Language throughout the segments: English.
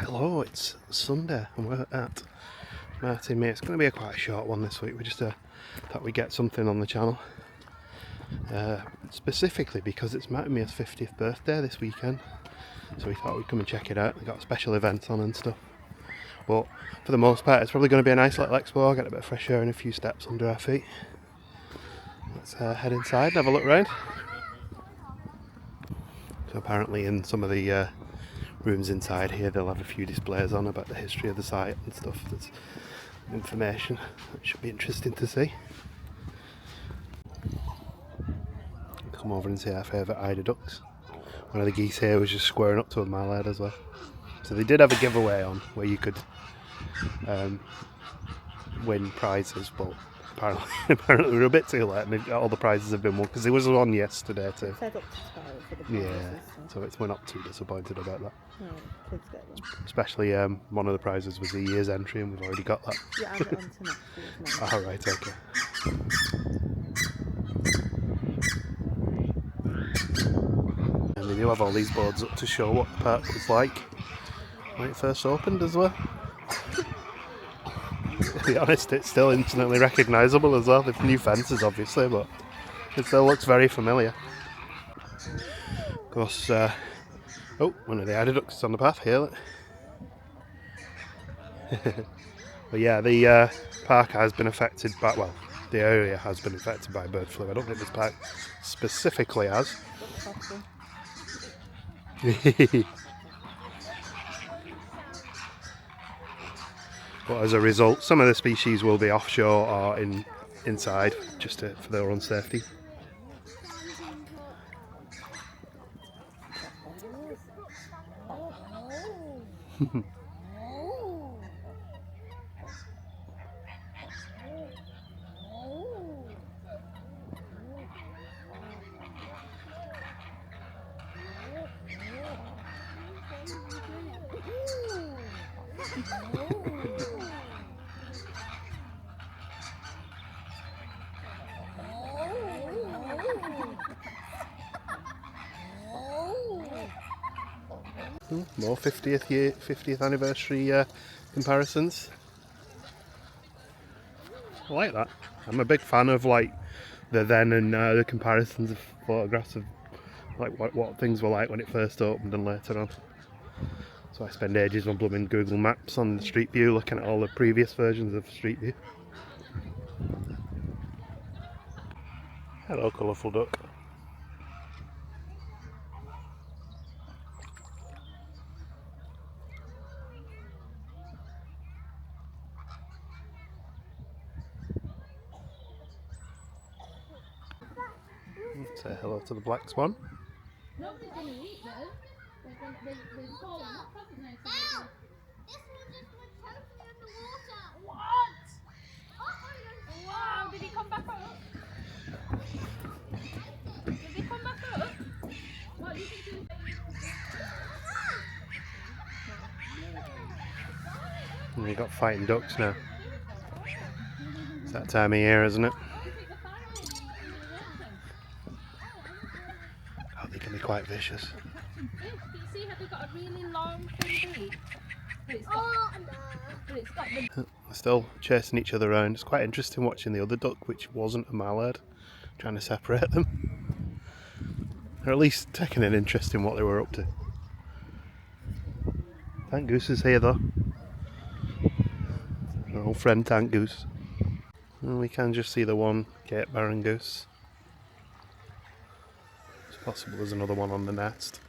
Hello, it's Sunday and we're at Martin May. It's going to be quite a short one this week. We just thought we'd get something on the channel. Specifically because it's Martin May's 50th birthday this weekend. So we thought we'd come and check it out. We've got special events on and stuff. But for the most part, it's probably going to be a nice little explore, get a bit of fresh air and a few steps under our feet. Let's head inside and have a look round. So apparently in some of the rooms inside here they'll have a few displays on about the history of the site and stuff. There's information that should be interesting to see. Come over and see our favourite eider ducks. One of the geese here was just squaring up to a mallard as well. So they did have a giveaway on where you could win prizes, but apparently we were a bit too late and all the prizes have been won because there was one yesterday too. It said up to 12 for the prizes. Yeah, so we're not too disappointed about that. No, kids get them. Especially one of the prizes was the year's entry and we've already got that. Yeah, add it on to next year's now. Oh, right, okay. And they do have all these boards up to show what the park was like when it first opened as well. To be honest, it's still instantly recognisable as well. They've new fences obviously, but it still looks very familiar. Of course, oh, one of the eider ducks is on the path here, look. But yeah, the park has been affected by, well, the area has been affected by bird flu. I don't think this park specifically has. But as a result, some of the species will be offshore or inside, just for their own safety. More 50th anniversary comparisons. I like that. I'm a big fan of like the then and now, the comparisons of photographs of like what things were like when it first opened and later on. So I spend ages on blooming Google Maps on Street View looking at all the previous versions of Street View. Hello, colourful duck. Say hello to the black swan. Nobody's going to eat though. They've fallen off, haven't they? Ow! This one just went totally underwater. What? Wow, did he come back up? Did he come back up? What do you think he was? We've got fighting ducks now. It's that time of year, isn't it? Oh, they can be quite vicious. Do you see how they've got a really long thin beak? But it's got the... They're still chasing each other around. It's quite interesting watching the other duck, which wasn't a mallard, trying to separate them. Or at least taking an interest in what they were up to. Tank Goose is here though. Our old friend Tank Goose. And we can just see the one Cape Barren goose. It's possible there's another one on the nest.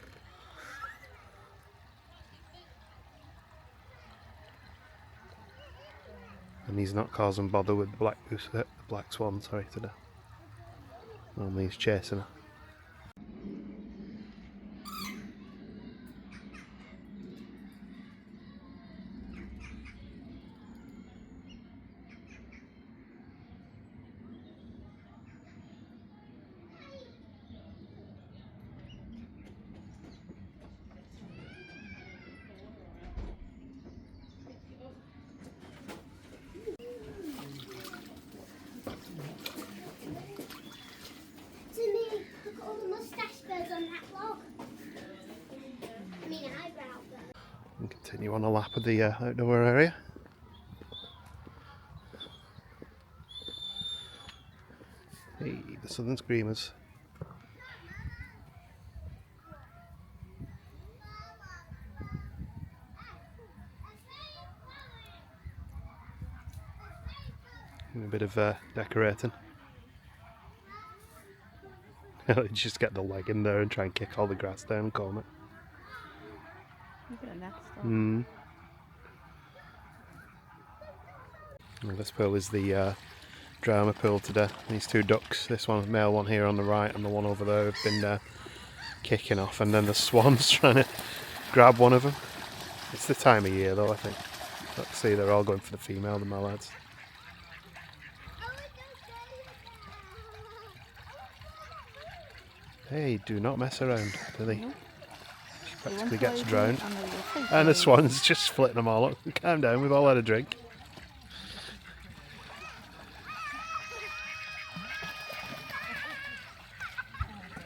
And he's not causing bother with the black goose, the black swan, sorry, today. Normally he's chasing her. To me. And continue on a lap of the outdoor area. Hey, the Southern Screamers. And a bit of decorating. Just get the leg in there and try and kick all the grass down and comb it. Look at a nest on. Well, this pool is the drama pool today. These two ducks, this one, male one here on the right and the one over there, have been kicking off, and then the swan's trying to grab one of them. It's the time of year though, I think. Let's see, they're all going for the female, the mallards. Hey, do not mess around, do they? No. She practically gets drowned. And And the swan's just splitting them all up. Calm down, we've all had a drink.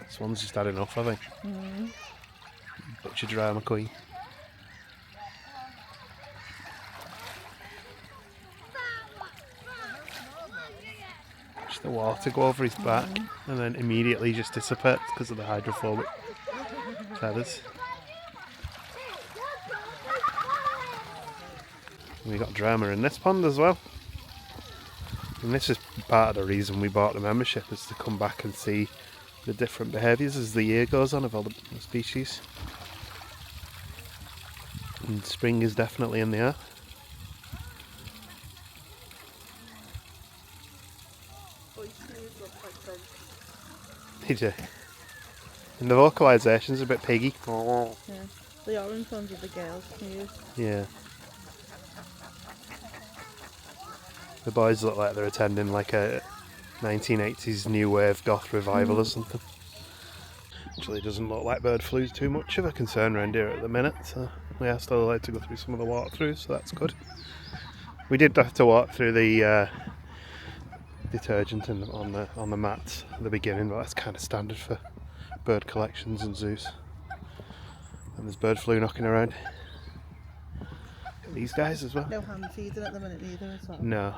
Swan's just had enough, I think. Butcher drama queen. Just the water go over his back and then immediately just dissipates because of the hydrophobic feathers. We got drama in this pond as well. And this is part of the reason we bought the membership, is to come back and see the different behaviours as the year goes on of all the species. And spring is definitely in the air. They do. And the vocalisation's a bit piggy. Yeah. The orange ones are the girls' news. Yeah. The boys look like they're attending like a 1980s new wave goth revival or something. Actually, it doesn't look like bird flu's too much of a concern around here at the minute, so we are still allowed to go through some of the walkthroughs, so that's good. We did have to walk through the detergent on the mats at the beginning, but that's kind of standard for bird collections and zoos. And there's bird flu knocking around. These guys as well. No hand feeding at the minute either as well. No.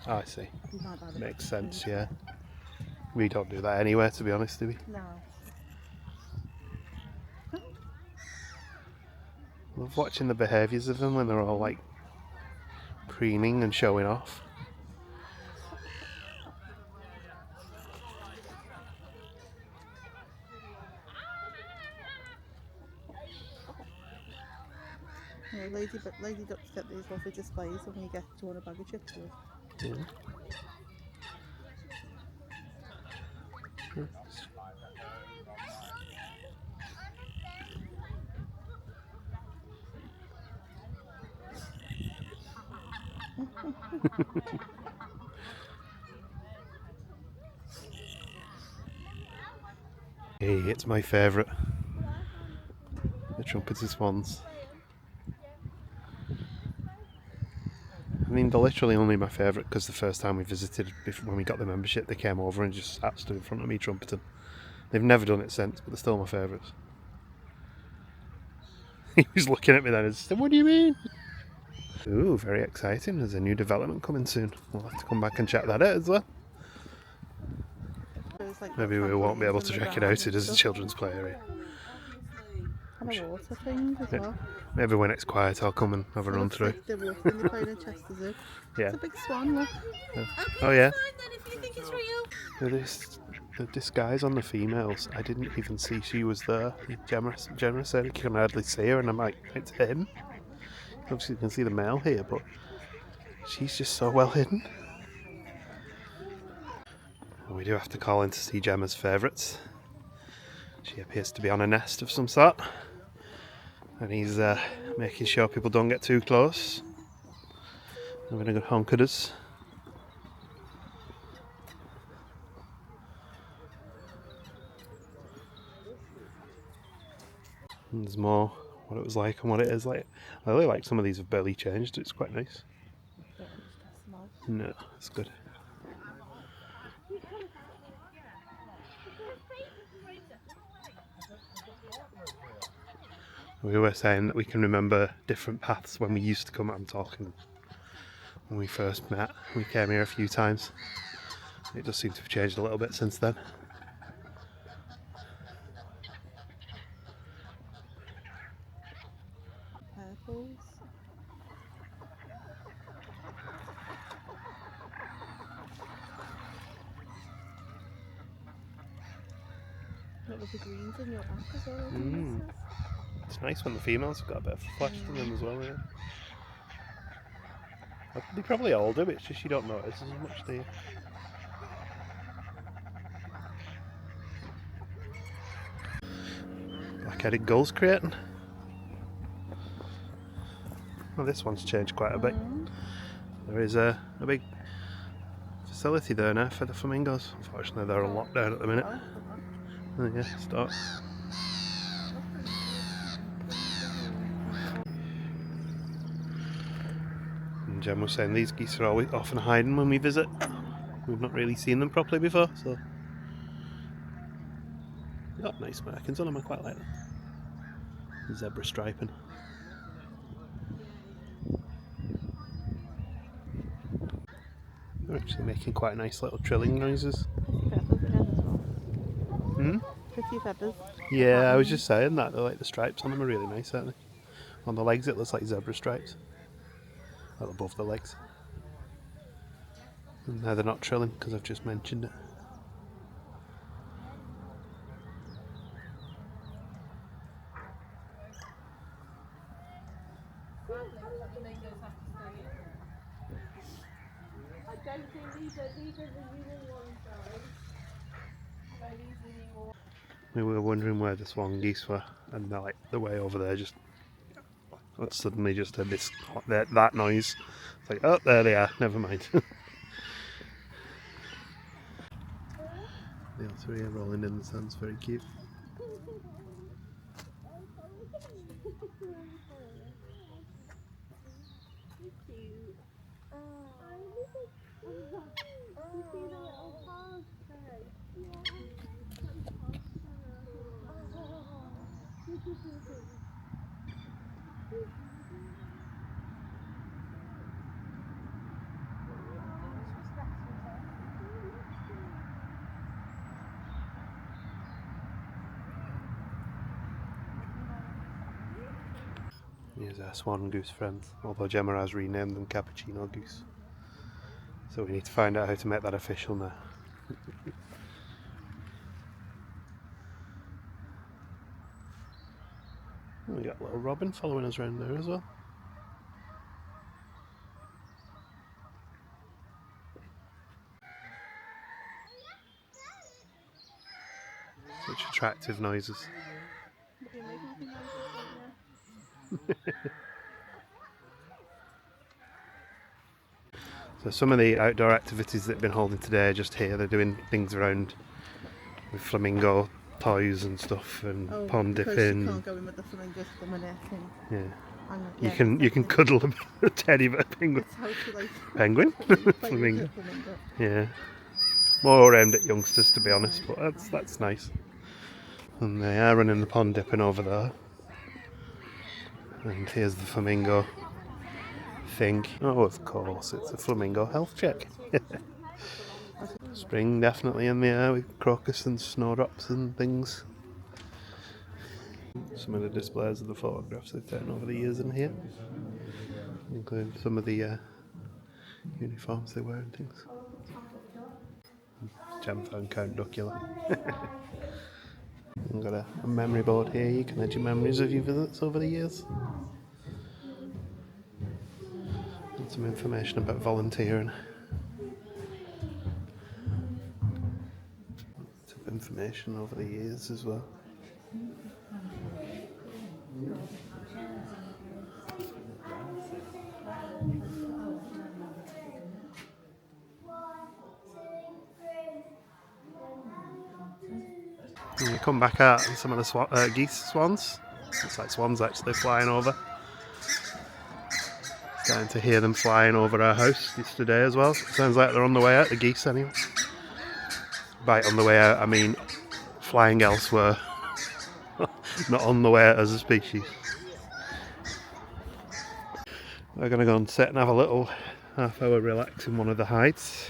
Oh, I see. You can't have it. Makes sense, yeah. We don't do that anywhere, to be honest, do we? No. Love watching the behaviours of them when they're all like preening and showing off. Yeah, lady ducks get these lovely displays when you get to want a bag of chips with. Yeah. Hey, it's my favourite. The trumpets and swans. I mean, they're literally only my favourite because the first time we visited, when we got the membership, they came over and just stood in front of me trumpeting. They've never done it since, but they're still my favourites. He was looking at me then and said, "What do you mean?" Ooh, very exciting. There's a new development coming soon. We'll have to come back and check that out as well. Like Maybe we won't be able to check it out. It is a stuff. children's play area. And a water thing as well. Maybe when it's quiet, I'll come and have a run through. The water thing they play in Chester Zoo. Yeah. It's a big swan, look. Oh yeah. Fine then if you think it's real. There is the disguise on the females. I didn't even see she was there. Gemma said you can hardly see her, and I'm like, it's him. Obviously, you can see the male here, but she's just so well hidden. And we do have to call in to see Gemma's favourites. She appears to be on a nest of some sort, and he's making sure people don't get too close. Having a good honk at us. And there's more what it was like and what it is like. I really like some of these have barely changed. It's quite nice. No, it's good. We were saying that we can remember different paths when we used to come out and talk, and when we first met. We came here a few times. It does seem to have changed a little bit since then. Purples. Got lovely greens in your back as well. It's nice when the females have got a bit of flesh to them as well, yeah. They probably all do, it's just you don't notice as much, do you? Black-headed gulls creating. Well, this one's changed quite a bit. There is a big facility there now for the flamingos. Unfortunately, they're on lockdown at the minute. Oh, yeah, start. And Jen was saying these geese are always often hiding when we visit. We've not really seen them properly before, so they've got nice markings on them. I quite like them. Zebra striping. They're actually making quite nice little trilling noises. Feathers again as well. Hmm? Pretty feathers. Yeah, I was just saying that. Like the stripes on them are really nice, aren't they? On the legs it looks like zebra stripes. Well, above the legs. And now they're not trilling because I've just mentioned it. I don't think these are the new ones though. We were wondering where the swan geese were, and they're like the way over there. Just suddenly just heard this that noise. It's like, oh, there they are. Never mind. The otter here rolling in the sand's very cute. Here's our swan goose friends, although Gemma has renamed them cappuccino goose. So we need to find out how to make that official now. We got a little robin following us around there as well. Such attractive noises. So some of the outdoor activities that they've been holding today are just here. They're doing things around with flamingo toys and stuff, and pond dipping. You can't go in with the flamingos at the minute, I think. Yeah. You can cuddle a teddy bear penguin. Penguin? Flamingo. Yeah. More aimed at youngsters, to be honest, but that's nice. And they are running the pond dipping over there. And here's the flamingo thing. Oh, of course, it's a flamingo health check. Spring definitely in the air with crocus and snowdrops and things. Some of the displays of the photographs they've taken over the years in here, including some of the uniforms they wear and things. Gem found Count Duckula. We've got a memory board here. You can add your memories of your visits over the years. And some information about volunteering. Some information over the years as well. And you come back out and some of the geese swans. It's like swans actually flying over. Starting to hear them flying over our house yesterday as well. Sounds like they're on the way out, the geese anyway. By on the way out, I mean flying elsewhere. Not on the way out as a species. We're going to go and sit and have a little half-hour relax in one of the hides.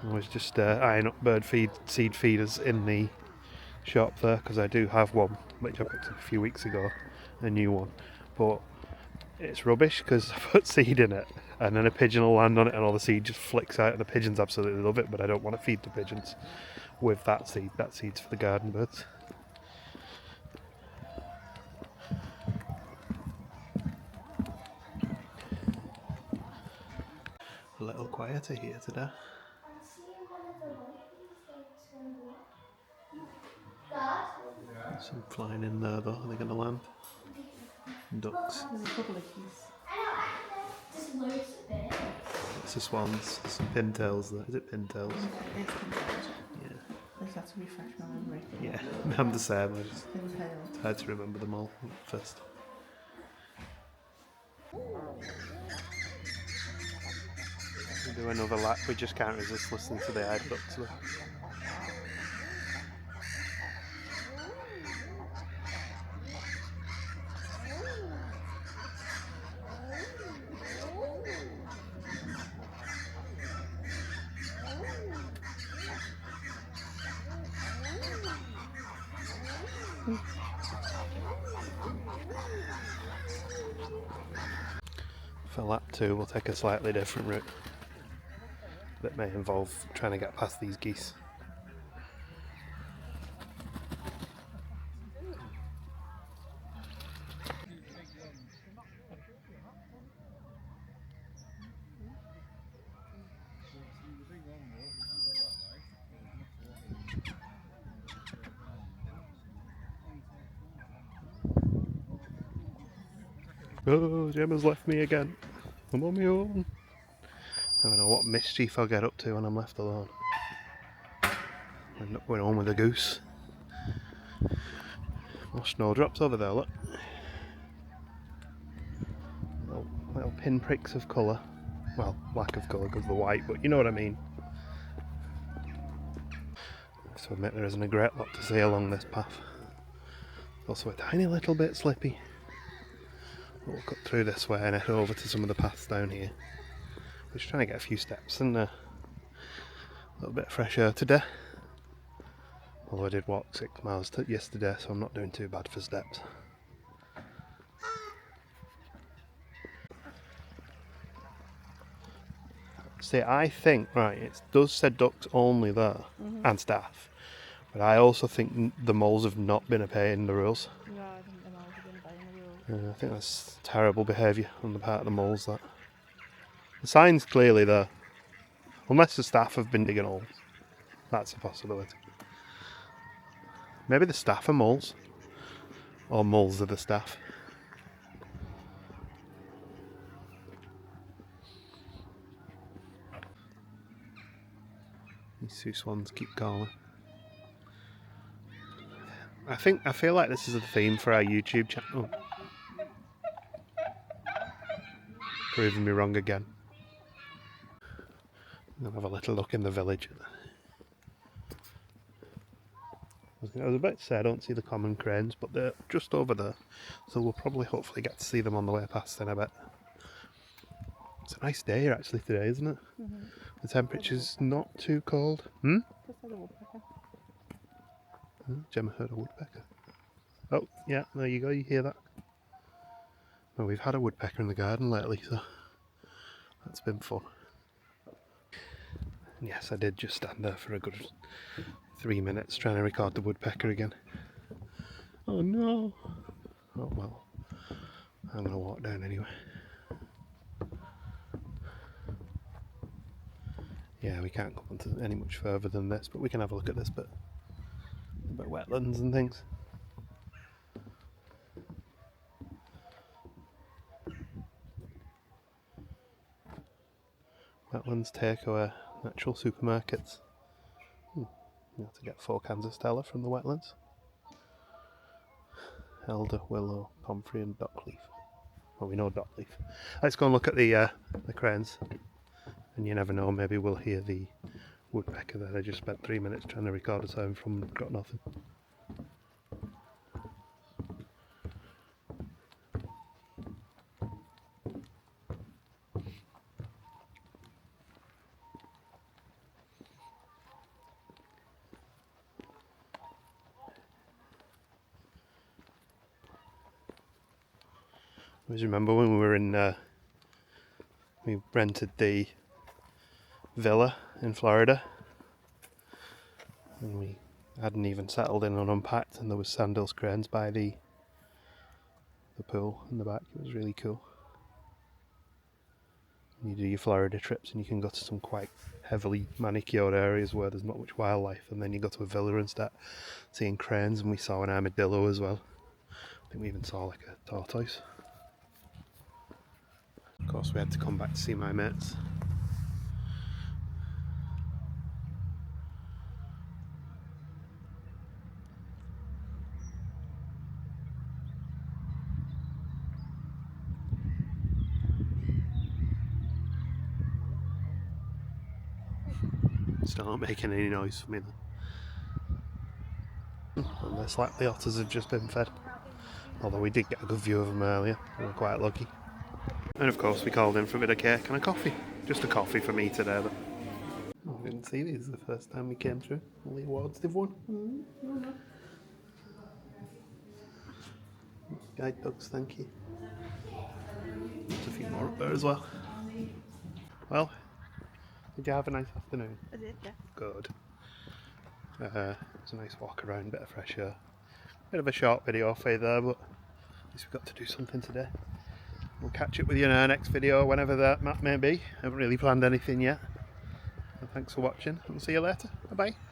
I was just eyeing up bird seed feeders in the shop there, because I do have one which I picked up a few weeks ago, a new one, but it's rubbish because I put seed in it and then a pigeon will land on it and all the seed just flicks out, and the pigeons absolutely love it, but I don't want to feed the pigeons with that seed. That seed's for the garden birds. A little quieter here today. Some flying in there though. Are they going to land? Ducks. There's a couple of geese. Just loads of bits. It's the swans. Some pintails there. Is it pintails? Yeah, it's pintails. Yeah. I just have to refresh my memory. Yeah, I'm the same. I just Pintails. had to remember them all first. We do another lap. We just can't resist listening to the hide ducks though. For lap 2 we'll take a slightly different route that may involve trying to get past these geese. Oh, Gemma's left me again. I'm on my own. I don't know what mischief I'll get up to when I'm left alone. I end up going home with a goose. More snowdrops over there, look. Little pinpricks of colour. Well, lack of colour because of the white, but you know what I mean. I have to admit there isn't a great lot to see along this path. It's also a tiny little bit slippy. But we'll cut through this way and head over to some of the paths down here. We're just trying to get a few steps and a little bit of fresh air today. Although I did walk 6 miles yesterday, so I'm not doing too bad for steps. See, I think, right, it does say ducks only there, and staff, but I also think the moles have not been obeying the rules. No, I think the moles have been obeying the rules. I think that's terrible behaviour on the part of the moles, that. The sign's clearly there. Unless the staff have been digging holes. That's a possibility. Maybe the staff are moles. Or moles are the staff. These two swans keep calling. I feel like this is a theme for our YouTube channel. Proving me wrong again. I'll have a little look in the village. I was about to say I don't see the common cranes, but they're just over there. So we'll probably hopefully get to see them on the way past in a bit. It's a nice day here actually today, isn't it? The temperature's not too cold. Just had a woodpecker. Gemma heard a woodpecker. Oh, yeah, there you go, you hear that? Well, we've had a woodpecker in the garden lately, so that's been fun. And yes, I did just stand there for a good 3 minutes trying to record the woodpecker again. Oh no! Oh well, I'm going to walk down anyway. Yeah, we can't go on to any much further than this, but we can have a look at this bit. About wetlands and things. Wetlands, takeaway, natural supermarkets. You have to get 4 cans of Stella from the wetlands. Elder, willow, comfrey and dockleaf. Well, we know dockleaf. Let's go and look at the cranes. And you never know, maybe we'll hear the woodpecker that I just spent 3 minutes trying to record a sound from and got nothing. always remember when we were in, we rented the villa in Florida, and we hadn't even settled in and unpacked, and there was sandals cranes by the pool in the back. It was really cool. You do your Florida trips and you can go to some quite heavily manicured areas where there's not much wildlife, and then you go to a villa and start seeing cranes, and we saw an armadillo as well. I think we even saw like a tortoise. Of course we had to come back to see my mates. Still not making any noise for me then. Unless like the otters have just been fed. Although we did get a good view of them earlier, we were quite lucky. And of course we called in for a bit of cake and a coffee. Just a coffee for me today. But I didn't see these the first time we came through. All the awards they've won. Guide dogs, thank you. There's a few more up there as well. Well, did you have a nice afternoon? I did, yeah. Good. It's a nice walk around, bit of fresh air. Bit of a short video for you there, but at least we've got to do something today. We'll catch up with you in our next video, whenever that may be. I haven't really planned anything yet. So thanks for watching, and we'll see you later. Bye bye.